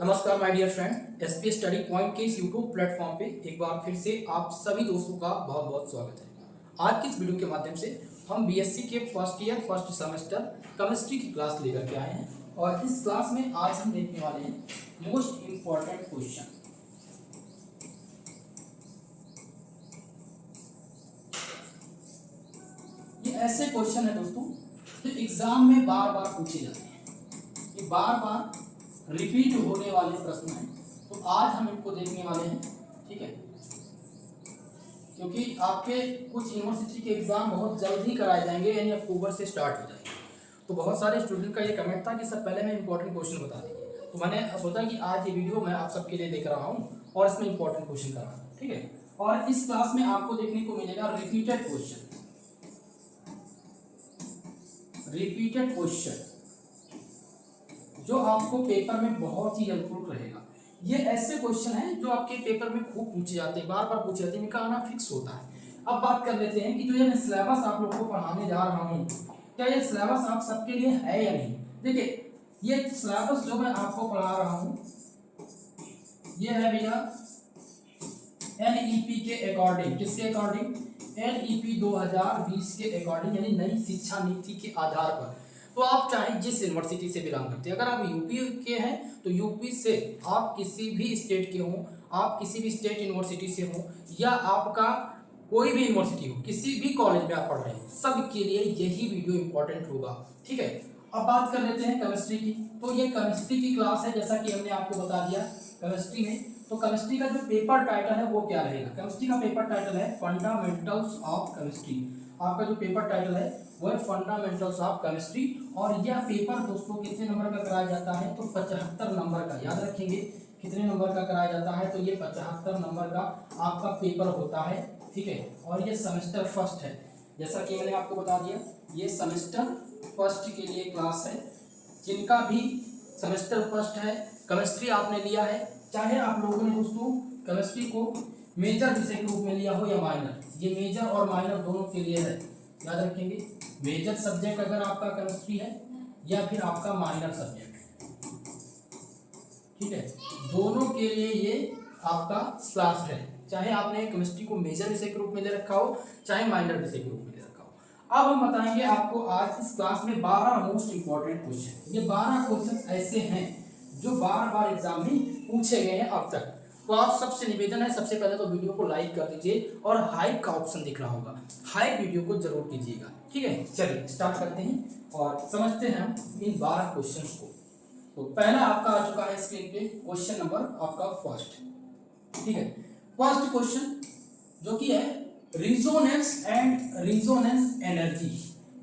नमस्कार my dear friend, SP study point के इस यूट्यूब प्लेटफॉर्म पे एक बार फिर से आप सभी दोस्तों का बहुत बहुत स्वागत है। आज की इस वीडियो के माध्यम से हम बीएससी के first year first semester chemistry की क्लास लेकर के आए हैं और इस क्लास में आज हम देखने वाले हैं मोस्ट इम्पॉर्टेंट क्वेश्चन। ये ऐसे क्वेश्चन है दोस्तों जो एग्जाम में बार बार पूछे जाते हैं, ये बार बार रिपीट होने वाले प्रश्न हैं, तो आज हम इनको देखने वाले हैं। ठीक है, क्योंकि आपके कुछ यूनिवर्सिटी के एग्जाम बहुत जल्द ही कराए जाएंगे, यानी अक्टूबर से स्टार्ट हो जाएंगे। तो बहुत सारे स्टूडेंट का ये कमेंट था कि सर पहले मैं इंपॉर्टेंट क्वेश्चन बता दीजिए, तो मैंने सोचा कि आज ये वीडियो मैं आप सबके लिए लेकर रहा हूँ और इसमें इंपॉर्टेंट क्वेश्चन करा। ठीक है, और इस क्लास में आपको देखने को मिलेगा रिपीटेड क्वेश्चन, जो आपको पेपर में बहुत ही हेल्पफुल रहेगा। ये ऐसे क्वेश्चन हैं जो आपके पेपर में खूब पूछे जाते हैं, बार बार पूछे जाते हैं, इनका आना फिक्स होता है। अब बात कर लेते हैं कि जो ये मैं सिलेबस आप लोगों को पढ़ाने जा रहा हूँ, क्या ये सिलेबस आप सबके लिए है या नहीं। देखिए, ये सिलेबस जो मैं आपको पढ़ा रहा हूँ ये है भैया एनईपी के अकॉर्डिंग। किसके अकॉर्डिंग? एनईपी 2020 के अकॉर्डिंग, यानी नई शिक्षा नीति के आधार पर। तो आप चाहे जिस यूनिवर्सिटी से बिलोंग करते हैं, अगर आप यूपी के हैं तो यूपी से आप किसी भी स्टेट के हों, आप किसी भी स्टेट यूनिवर्सिटी से हों, या आपका कोई भी यूनिवर्सिटी हो, किसी भी कॉलेज में आप पढ़ रहे हैं, सबके लिए यही वीडियो इंपॉर्टेंट होगा। ठीक है, अब बात कर लेते हैं केमिस्ट्री की। तो ये केमिस्ट्री की क्लास है, जैसा कि हमने आपको बता दिया केमिस्ट्री में। तो केमिस्ट्री का जो पेपर टाइटल है वो क्या रहेगा? केमिस्ट्री का पेपर टाइटल है फंडामेंटल्स ऑफ केमिस्ट्री। आपका जो पेपर टाइटल है वो है फंडामेंटल्स ऑफ केमिस्ट्री। और यह पेपर दोस्तों कितने नंबर का कराया जाता है? तो 75 नंबर का। याद रखेंगे कितने नंबर का कराया जाता है? तो ये 75 नंबर का आपका पेपर होता है। ठीक है, और ये सेमेस्टर फर्स्ट है, जैसा कि मैंने आपको बता दिया, ये सेमेस्टर फर्स्ट के लिए क्लास है। जिनका भी सेमेस्टर फर्स्ट है, केमिस्ट्री आपने लिया है, चाहे आप लोगों ने दोस्तों केमिस्ट्री को मेजर विषय के रूप में लिया हो या माइनर, ये मेजर और माइनर दोनों के लिए है। याद रखेंगे, मेजर सब्जेक्ट अगर आपका केमिस्ट्री है या फिर आपका माइनर सब्जेक्ट है, ठीक है, दोनों के लिए ये आपका क्लास है। चाहे आपने केमिस्ट्री को मेजर विषय के रूप में ले रखा हो, चाहे माइनर विषय के रूप में ले रखा हो। अब हम बताएंगे आपको आज इस क्लास में 12 मोस्ट इंपॉर्टेंट क्वेश्चन। ये 12 क्वेश्चन ऐसे हैं जो बार बार एग्जाम में पूछे गए हैं अब तक। तो आप सबसे निवेदन है, सबसे पहले तो वीडियो को लाइक कर दीजिए और हाइप का ऑप्शन दिख रहा होगा, हाइप वीडियो को जरूर कीजिएगा। ठीक है, चलिए स्टार्ट करते हैं और समझते हैं हम इन 12 क्वेश्चंस को। तो पहला आपका आ चुका है स्क्रीन पे, क्वेश्चन नंबर आपका फर्स्ट। ठीक है, फर्स्ट क्वेश्चन जो कि है रिजोनेंस एंड रिजोनेंस एनर्जी,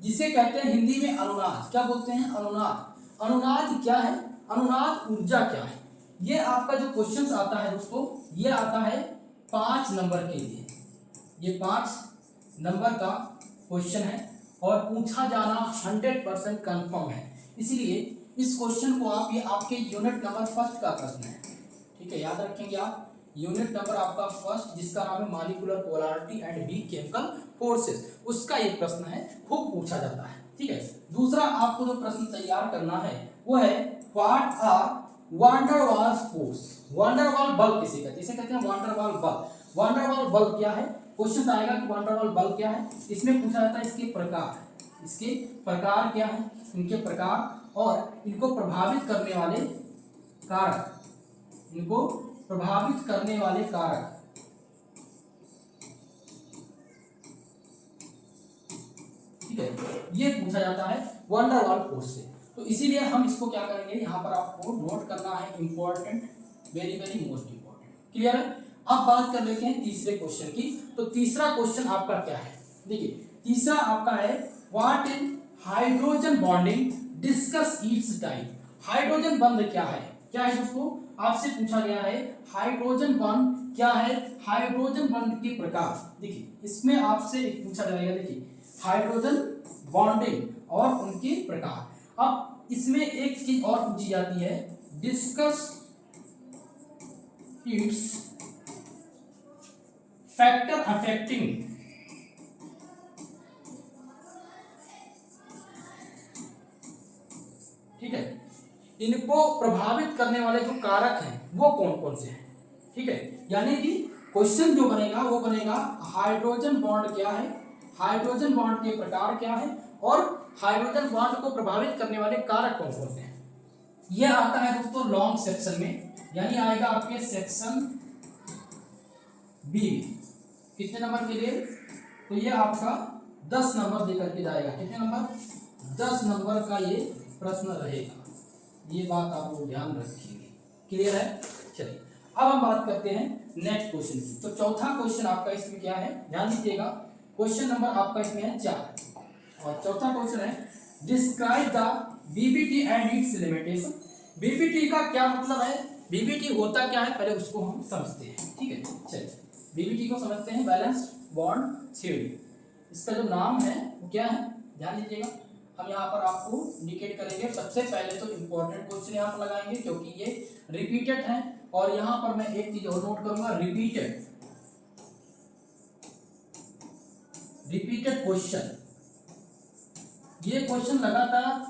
जिसे कहते हैं हिंदी में अनुनाद। क्या बोलते हैं? अनुनाद। अनुनाद क्या है? अनुनाद ऊर्जा क्या है? ये आपका जो क्वेश्चन आता है दोस्तों, ये आता है 5 नंबर के लिए। ये 5 नंबर का क्वेश्चन है और पूछा जाना 100% कंफर्म है। इसलिए इस क्वेश्चन को आप, ये आपके यूनिट नंबर फर्स्ट का प्रश्न है। ठीक है, याद रखेंगे आप, यूनिट नंबर आपका फर्स्ट, जिसका नाम है molecular polarity and B chemical forces, उसका एक प्रश्न है, खूब पूछा जाता है। ठीक है, दूसरा आपको जो प्रश्न तैयार करना है वो है what are van der Waals force. Van der Waals बल किसे कहते हैं? इसे कहते हैं वांडरवाल बल। वांडरवाल बल क्या है? क्वेश्चन आएगा कि वांडरवाल बल क्या है। इसमें पूछा जाता है इसके प्रकार, इसके प्रकार क्या है, इनके प्रकार और इनको प्रभावित करने वाले कारक, इनको प्रभावित करने वाले कारक। ठीक है, ये पूछा जाता है वांडरवाल फोर्स से। तो इसीलिए हम इसको क्या करेंगे, यहाँ पर आपको नोट करना है, important, very very most important. Clear है? अब बात कर लेते हैं तीसरे क्वेश्चन की। तो तीसरा क्वेश्चन आपका क्या है? देखिए, तीसरा आपका है what is hydrogen bonding, discuss it's type. Hydrogen बंध क्या है? क्या है दोस्तों? आपसे पूछा गया है हाइड्रोजन बॉन्ड क्या है, हाइड्रोजन बॉन्ड के प्रकार। देखिए, इसमें आपसे पूछा जाएगा, देखिए हाइड्रोजन बॉन्डिंग और उनके प्रकार। अब इसमें एक चीज और पूछी जाती है, डिस्कस इट्स फैक्टर अफेक्टिंग, ठीक है, इनको प्रभावित करने वाले जो कारक हैं वो कौन कौन से हैं, ठीक है। यानी कि क्वेश्चन जो बनेगा वो बनेगा हाइड्रोजन बॉन्ड क्या है, हाइड्रोजन बॉन्ड के प्रकार क्या है, और हाइड्रोजन बॉन्ड को प्रभावित करने वाले कारक कौन कौन से हैं। यह आता है दोस्तों लॉन्ग सेक्शन में, यानी आएगा आपके सेक्शन बी में। कितने नंबर के लिए, तो ये आपका 10 नंबर देकर के जाएगा। कितने नंबर, 10 नंबर का ये प्रश्न रहेगा, ये बात आप लोग ध्यान रखिएगा। क्लियर है। चलिए अब हम बात करते हैं नेक्स्ट क्वेश्चन की। तो चौथा क्वेश्चन आपका इसमें क्या है, ध्यान दीजिएगा। क्वेश्चन नंबर आपका इसमें है 4 और चौथा क्वेश्चन है describe the BBT and it's limitation. BBT का क्या मतलब है, बीबीटी होता क्या है, पहले उसको हम समझते हैं, ठीक है। चलिए बीबीटी को समझते हैं, बैलेंस बॉन्ड थ्योरी। इसका जो नाम है वो क्या है, ध्यान दीजिएगा। हम यहाँ पर आपको इंडिकेट करेंगे। सबसे पहले तो इम्पोर्टेंट क्वेश्चन यहाँ पर लगाएंगे क्योंकि ये रिपीटेड है, और यहाँ पर मैं एक चीज और नोट करूंगा, रिपीटेड क्वेश्चन। ये क्वेश्चन लगातार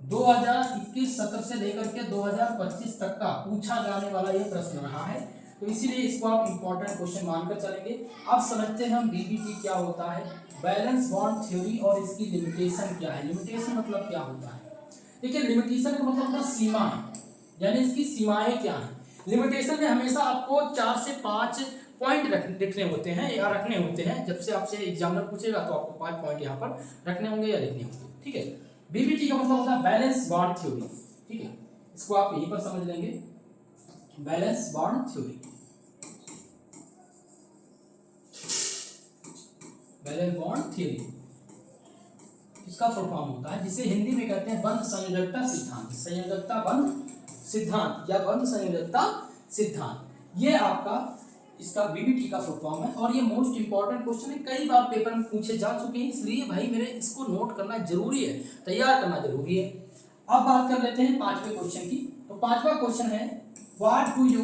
2021 सत्र से लेकर के 2025 तक का पूछा जाने वाला ये प्रश्न रहा है, तो इसीलिए इसको आप इंपॉर्टेंट क्वेश्चन मानकर चलेंगे। अब समझते हैं हम बीबीटी क्या होता है, बैलेंस बॉन्ड थ्योरी और इसकी लिमिटेशन क्या है। लिमिटेशन मतलब क्या होता है, देखिए लिमिटेशन का मतलब होता है सीमा है, यानी इसकी सीमाएं क्या हैं। लिमिटेशन में हमेशा आपको 4 से 5 पॉइंट लिखने होते हैं या रखने होते हैं। जब से आपसे एग्जामिनर पूछेगा तो आपको 5 पॉइंट यहाँ पर रखने होंगे या लिखने होंगे, ठीक है। बीबीटी का मतलब होता है बैलेंस बॉन्ड थ्योरी, ठीक है। इसको आप यहीं पर समझ लेंगे, valence bond theory, valence bond theory इसका फुल फॉर्म होता है, जिसे हिंदी में कहते हैं बंध संयोजकता सिद्धांत, संयोजकता बंध सिद्धांत या बंध संयोजकता सिद्धांत। ये आपका इसका बीबीटी का फुल फॉर्म है, और ये मोस्ट इंपॉर्टेंट क्वेश्चन है, कई बार पेपर में पूछे जा चुके हैं, इसलिए भाई मेरे इसको नोट करना जरूरी है, तैयार करना जरूरी है। अब बात कर लेते हैं 5वें क्वेश्चन की। तो 5वां क्वेश्चन है what do you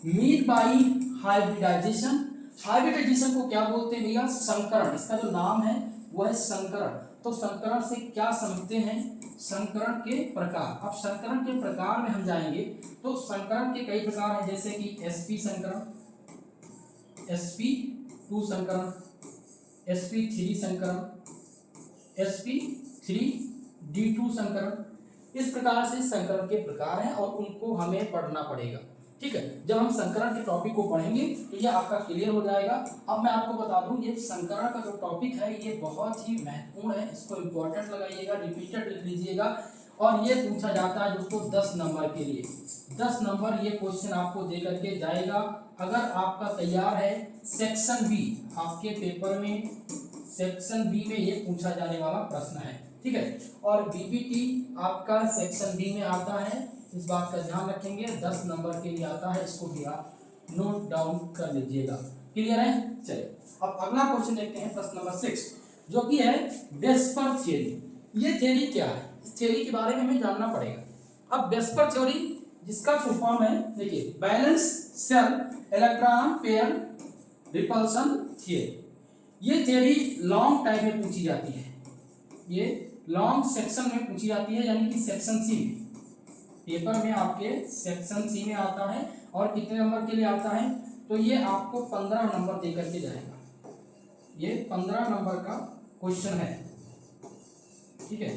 mean by hybridization. Hybridization को क्या बोलते हैं भैया, संकरण। इसका जो नाम है वो है संकरण। तो संकरण से क्या समझते हैं, संकरण के प्रकार। अब संकरण के प्रकार में हम जाएंगे तो संकरण के कई प्रकार हैं, जैसे कि sp संकरण, sp2 संकरण, sp3 संकरण, sp3d2 संकरण। इस प्रकार से संकरण के प्रकार हैं और उनको हमें पढ़ना पड़ेगा, ठीक है। जब हम संकरण के टॉपिक को पढ़ेंगे तो ये आपका क्लियर हो जाएगा। अब मैं आपको बता दूं ये संकरण का जो टॉपिक है ये बहुत ही महत्वपूर्ण है, इसको इंपॉर्टेंट लगाइएगा, रिपीटेड लिख लीजिएगा, और ये पूछा जाता है दोस्तों 10 नंबर के लिए। 10 नंबर ये क्वेश्चन आपको दे करके जाएगा अगर आपका तैयार है। सेक्शन बी आपके पेपर में, सेक्शन बी में ये पूछा जाने वाला प्रश्न है, ठीक है। और बीबीटी आपका सेक्शन बी में आता है, इस बात का ध्यान रखेंगे, 10 नंबर के लिए आता है, इसको भी आप नोट डाउन कर लीजिएगा। क्लियर है। चलिए अब अगला क्वेश्चन देखते हैं, प्रश्न नंबर 6, जो कि है वेस्पर थ्योरी। ये थ्योरी क्या है, इस थ्योरी के बारे में हमें जानना पड़ेगा। अब वेस्पर थ्योरी जिसका फुल फॉर्म है, देखिए balance cell electron pair repulsion theory. ये थ्योरी लॉन्ग टाइम में पूछी जाती है, ये लॉन्ग सेक्शन में पूछी जाती है, यानी कि सेक्शन सी पेपर में आपके सेक्शन सी में आता है। और कितने नंबर के लिए आता है, तो ये आपको 15 नंबर दे करके जाएगा। ये 15 नंबर का क्वेश्चन है, ठीक है।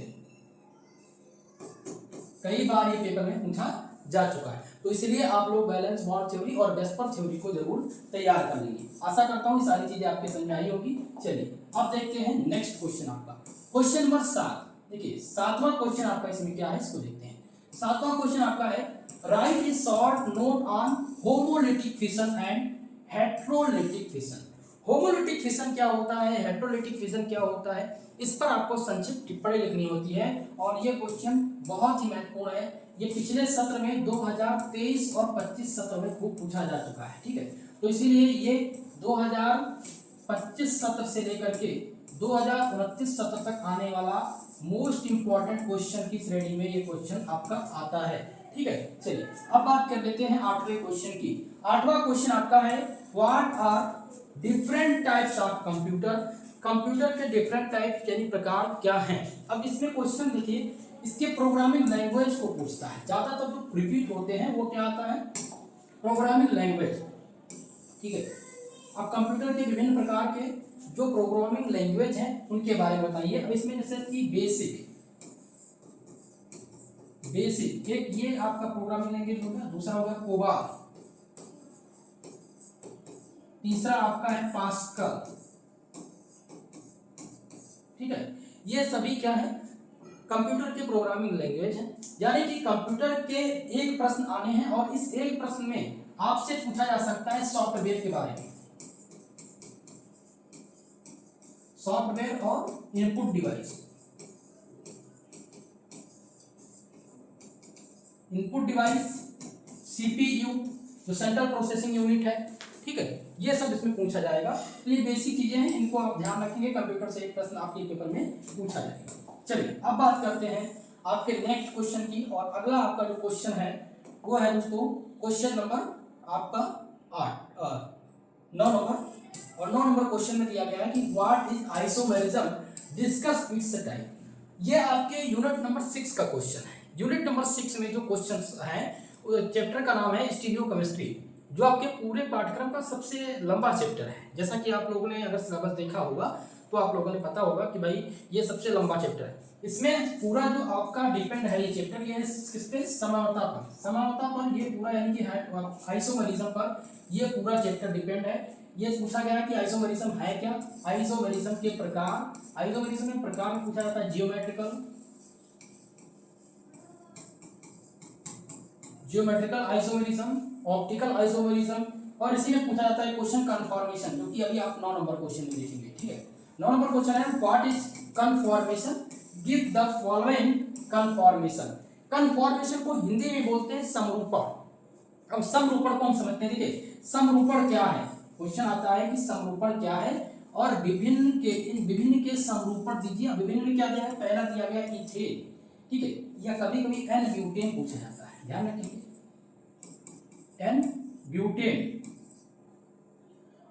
कई बार ये पेपर में पूछा जा चुका है, तो इसलिए आप लोग बैलेंस बॉन्ड थ्योरी और वेस्पर थ्योरी को जरूर तैयार कर लेंगे। आशा करता हूँ ये सारी चीजें आपके समझ में आई होगी। चलिए अब देखते हैं नेक्स्ट क्वेश्चन आपका, क्वेश्चन नंबर 7। देखिए 7वां क्वेश्चन आपका इसमें क्या है, इसको देखते हैं। 7वां क्वेश्चन आपका है right A short note on homolytic fission and heterolytic fission. Homolytic fission क्या होता है, हेट्रोलिटिक फिशन क्या होता है, इस पर आपको संक्षिप्त टिप्पणी लिखनी होती है। और ये क्वेश्चन बहुत ही महत्वपूर्ण है, ये पिछले सत्र में 2023 और 25 सत्र में खूब पूछा जा चुका है, ठीक है। तो इसीलिए ये 2025 सत्र से लेकर के 2029 सत्र तक आने वाला मोस्ट इंपॉर्टेंट क्वेश्चन की श्रेणी में ये क्वेश्चन आपका आता है, ठीक है। चलिए अब बात कर लेते हैं 8वें क्वेश्चन की। 8वां क्वेश्चन आपका है what are different types of computer. Computer के डिफरेंट टाइप यानी प्रकार क्या हैं। अब इसमें क्वेश्चन देखिए, इसके प्रोग्रामिंग लैंग्वेज को पूछता है। ज्यादातर जो रिपीट होते हैं वो क्या आता है, प्रोग्रामिंग लैंग्वेज। ठीक है, अब कंप्यूटर के विभिन्न प्रकार के जो प्रोग्रामिंग लैंग्वेज हैं उनके बारे में बताइए। अब इसमें जैसे कि बेसिक एक ये आपका प्रोग्रामिंग लैंग्वेज हो गया, दूसरा होगा कोबाल, तीसरा आपका है पास्कल। ठीक है, ये सभी क्या है, कंप्यूटर के प्रोग्रामिंग लैंग्वेज है। यानी कि कंप्यूटर के एक प्रश्न आने हैं और इस एक प्रश्न में आपसे पूछा जा सकता है सॉफ्टवेयर के बारे में, सॉफ्टवेयर और input device. Input device, CPU जो सेंट्रल प्रोसेसिंग यूनिट है। ठीक है, ये सब इसमें पूछा जाएगा। तो ये बेसिक चीजें हैं, इनको आप ध्यान रखेंगे, कंप्यूटर से एक प्रश्न आपके पेपर में पूछा जाएगा। चलिए अब बात करते हैं आपके नेक्स्ट क्वेश्चन की। और अगला आपका जो क्वेश्चन है वो है दोस्तों क्वेश्चन नंबर आपका 9 नंबर। और 9 नंबर क्वेश्चन में दिया गया है कि what is isomerism, discuss it's type. ये आपके यूनिट नंबर 6 का क्वेश्चन है। यूनिट नंबर 6 में जो क्वेश्चन है चैप्टर का नाम है स्टीरियोकेमिस्ट्री, जो आपके पूरे पाठ्यक्रम का सबसे लंबा चैप्टर है। जैसा कि आप लोगों ने अगर सिलेबस देखा होगा तो आप लोगों ने पता होगा कि भाई ये सबसे लंबा चैप्टर है। इसमें पूरा जो आपका डिपेंड है ये चैप्टर, ये किस पे, समानता पर। समानता पर ये पूरा यानी कि आइसोमेरिज्म पर ये पूरा चैप्टर डिपेंड है। ये पूछा गया कि आइसोमेरिज्म है क्या, आइसोमेरिज्म के प्रकार, आइसोमेरिज्म के प्रकार में पूछा जाता है जियोमेट्रिकल आइसोमेरिज्म, ऑप्टिकल आइसोमेरिज्म, और इसी में पूछा जाता है क्वेश्चन कन्फॉर्मेशन, जो कि अभी आप 9 नंबर क्वेश्चन में देखेंगे। ठीक है, 9 नंबर क्वेश्चन है what is conformation, give the following conformation. Conformation को हिंदी में बोलते हैं समरूपण। अब समरूपण को हम समझते हैं। देखिए समरूपण क्या है, क्वेश्चन आता है कि समरूपण क्या है और विभिन्न के समरूपण दीजिए। विभिन्न में क्या दिया है, पहला दिया गया इथेन। ठीक है, या कभी कभी एन ब्यूटेन पूछा जाता है, ध्यान रखिए एन ब्यूटेन,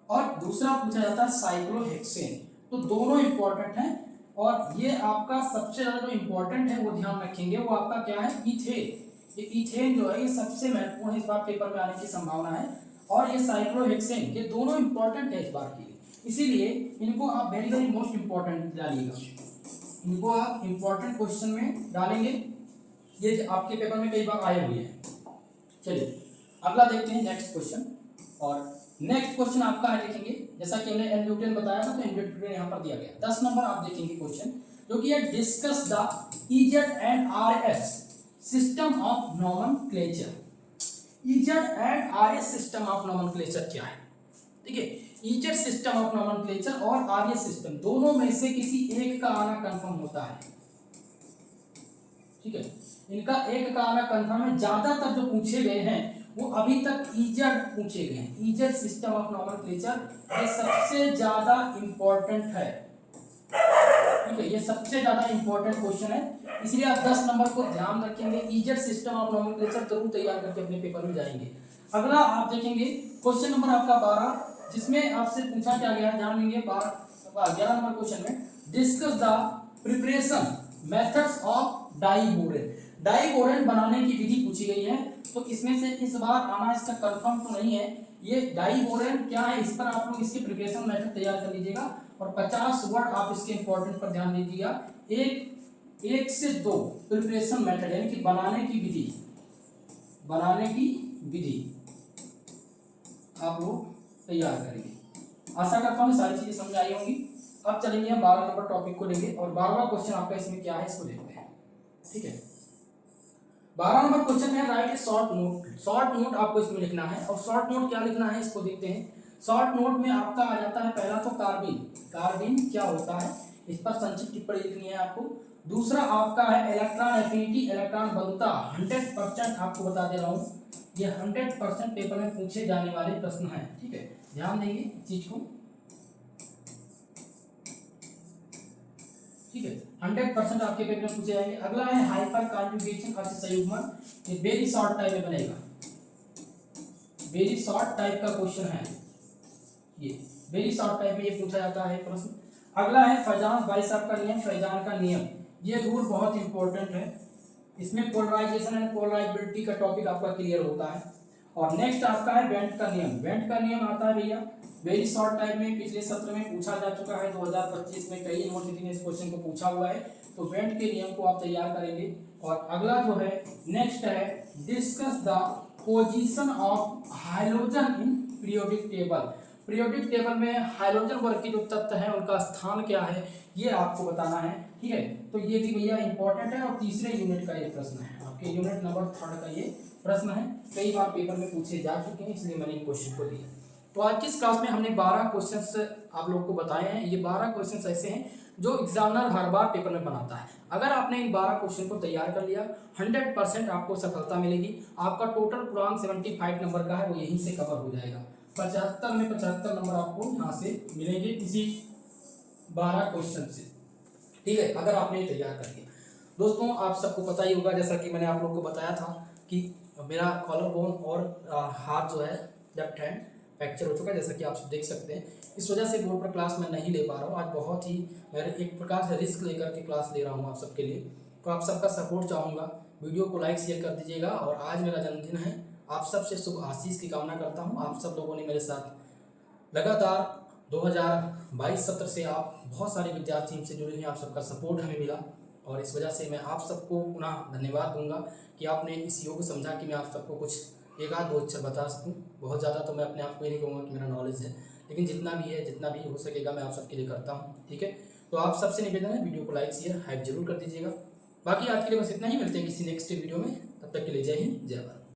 और दूसरा पूछा जाता है साइक्लोहेक्सेन। तो दोनों इंपॉर्टेंट हैं और ये आपका सबसे ज्यादा जो इंपॉर्टेंट है वो ध्यान रखेंगे, वो आपका क्या है, इथेन। ये इथेन जो है ये सबसे महत्वपूर्ण है, इस बार पेपर में आने की संभावना है। और ये साइक्लोहेक्सेन, ये दोनों इंपॉर्टेंट है इस बार के लिए, इसीलिए इनको आप वेरी वेरी मोस्ट इंपॉर्टेंट डालिएगा। इनको आप इंपॉर्टेंट क्वेश्चन में डालेंगे, ये आपके पेपर में कई बार आए हुए हैं। चलिए अगला देखते हैं नेक्स्ट क्वेश्चन। और नेक्स्ट क्वेश्चन आपका है, देखेंगे जैसा कि हमने एन ब्यूटेन बताया था, तो एन ब्यूटेन यहाँ पर दिया गया 10 नंबर। आप देखेंगे क्वेश्चन जो कि है discuss the EZ and RS system of nomenclature. EZ and RS system of nomenclature क्या है। देखिए इजेड सिस्टम ऑफ नोमेनक्लेचर और आरएस सिस्टम दोनों में से किसी एक का आना कंफर्म होता है। ठीक है, इनका एक का आना कंफर्म है। ज्यादातर जो पूछे गए हैं वो अभी तक इजेड पूछे गए हैं। इजेड सिस्टम ऑफ नोमेनक्लेचर ये सबसे ज्यादा इंपॉर्टेंट है। ठीक है, ये सबसे ज्यादा इंपॉर्टेंट क्वेश्चन है, इसलिए आप 10 नंबर को ध्यान रखेंगे। इजेड सिस्टम ऑफ नोमेनक्लेचर जरूर तैयार करके अपने पेपर में जाएंगे। अगला आप देखेंगे क्वेश्चन नंबर आपका 12, जिसमें आपसे पूछा क्या गया है, जान लेंगे 11 नंबर क्वेश्चन में discuss the preparation methods of diborane. Diborane बनाने की विधि पूछी गई है, तो इसमें से इस बार आना इसका कंफर्म तो नहीं है। ये डाइबोरेन क्या है, इस पर आप लोग इसके प्रिपरेशन मेथड तैयार कर लीजिएगा और 50 वर्ड आप इसके इंपॉर्टेंट पर ध्यान दीजिएगा। एक से 2 प्रिपरेशन मेथड यानी कि बनाने की विधि आप लोग तैयार करेंगे। आशा करता हूँ सारी चीजें समझ आई होंगी। अब चलेंगे हम 12 नंबर टॉपिक को लेंगे और 12वां क्वेश्चन आपका इसमें क्या है इसको देखते हैं। ठीक है, 12 नंबर क्वेश्चन है राइट ए शॉर्ट नोट। शॉर्ट नोट आपको इसमें लिखना है और शॉर्ट नोट क्या लिखना है इसको देखते हैं। शॉर्ट नोट में आपका आ जाता है पहला तो कार्बिन। कार्बिन क्या होता है, इस पर संक्षिप्त टिप्पणी लिखनी है आपको। दूसरा आपका है इलेक्ट्रॉन एफिनिटी, इलेक्ट्रॉन बंधुता 100% आपको बता दे रहा हूँ, ये 100% पेपर में पूछे जाने वाले प्रश्न हैं। ठीक है, ध्यान देंगे इस चीज को। ठीक है, 100% आपके पेपर में पूछे जाएंगे। अगला है हाइपर कॉन्जुगेशन संयुग्मन, ये वेरी शॉर्ट टाइप में बनेगा, वेरी शॉर्ट टाइप का क्वेश्चन है ये, वेरी शॉर्ट टाइप में ये पूछा जाता है प्रश्न। अगला है फैजान भाई साहब का नियम, फैजान का नियम, ये रूल बहुत इंपॉर्टेंट है, इसमें पोलराइजेशन एंड पोलराइबिलिटी का टॉपिक आपका क्लियर होता है। और नेक्स्ट आपका है बेंट का नियम। बेंट का नियम आता है भैया वेरी शॉर्ट टाइम में, पिछले सत्र में पूछा जा चुका है, 2025 में कई यूनिवर्सिटी ने इस क्वेश्चन को पूछा हुआ है। तो बेंट के नियम को आप तैयार करेंगे। और अगला जो है नेक्स्ट है discuss the position of hydrogen in periodic table. Periodic table में हाइड्रोजन वर्ग के जो तत्व हैं उनका स्थान क्या है ये आपको बताना है, ठीक है। तो ये भी भैया इंपॉर्टेंट है और तीसरे यूनिट का ये प्रश्न है, आपके यूनिट नंबर 3 का ये प्रश्न है। कई बार पेपर में पूछे जा चुके हैं इसलिए मैंने इन क्वेश्चन को दिया। तो आज की इस क्लास में हमने 12 क्वेश्चंस आप लोग को बताए हैं। ये 12 क्वेश्चंस ऐसे हैं जो एग्जामिनर हर बार पेपर में बनाता है। अगर आपने इन 12 क्वेश्चन को तैयार कर लिया 100% आपको सफलता मिलेगी। आपका टोटल पूर्णांक 75 नंबर का है वो यहीं से कवर हो जाएगा। 75 में 75 नंबर आपको यहाँ से मिलेंगे इसी 12 क्वेश्चन से, ठीक है, अगर आपने ये तैयार कर लिया। दोस्तों आप सबको पता ही होगा जैसा कि मैंने आप लोग को बताया था कि मेरा कॉलर बोन और हाथ जो है लेफ्ट हैंड फ्रैक्चर हो चुका है, जैसा कि आप सब देख सकते हैं। इस वजह से बोर्ड पर क्लास मैं नहीं ले पा रहा हूँ। आज बहुत ही मैं एक प्रकार से रिस्क लेकर के क्लास ले रहा हूँ आप सबके लिए। तो आप सबका सपोर्ट चाहूँगा, वीडियो को लाइक शेयर कर दीजिएगा। और आज मेरा जन्मदिन है, आप सबसे शुभ आशीष की कामना करता हूँ। आप सब लोगों ने मेरे साथ लगातार 2022 सत्र से आप बहुत सारे विद्यार्थी हमसे जुड़े हैं, आप सबका सपोर्ट हमें मिला और इस वजह से मैं आप सबको पुनः धन्यवाद दूंगा कि आपने इस योग्य समझा कि मैं आप सबको कुछ एक आध दो अक्षर बता सकूं। बहुत ज़्यादा तो मैं अपने आप को ये नहीं कहूँगा कि मेरा नॉलेज है, लेकिन जितना भी है जितना भी हो सकेगा मैं आप सबके लिए करता हूँ, ठीक है। तो आप सबसे निवेदन है वीडियो को लाइक शेयर हाइप जरूर कर दीजिएगा। बाकी आज के लिए बस इतना ही, मिलते हैं किसी नेक्स्ट वीडियो में, तब तक के लिए जय हिंद जय भारत।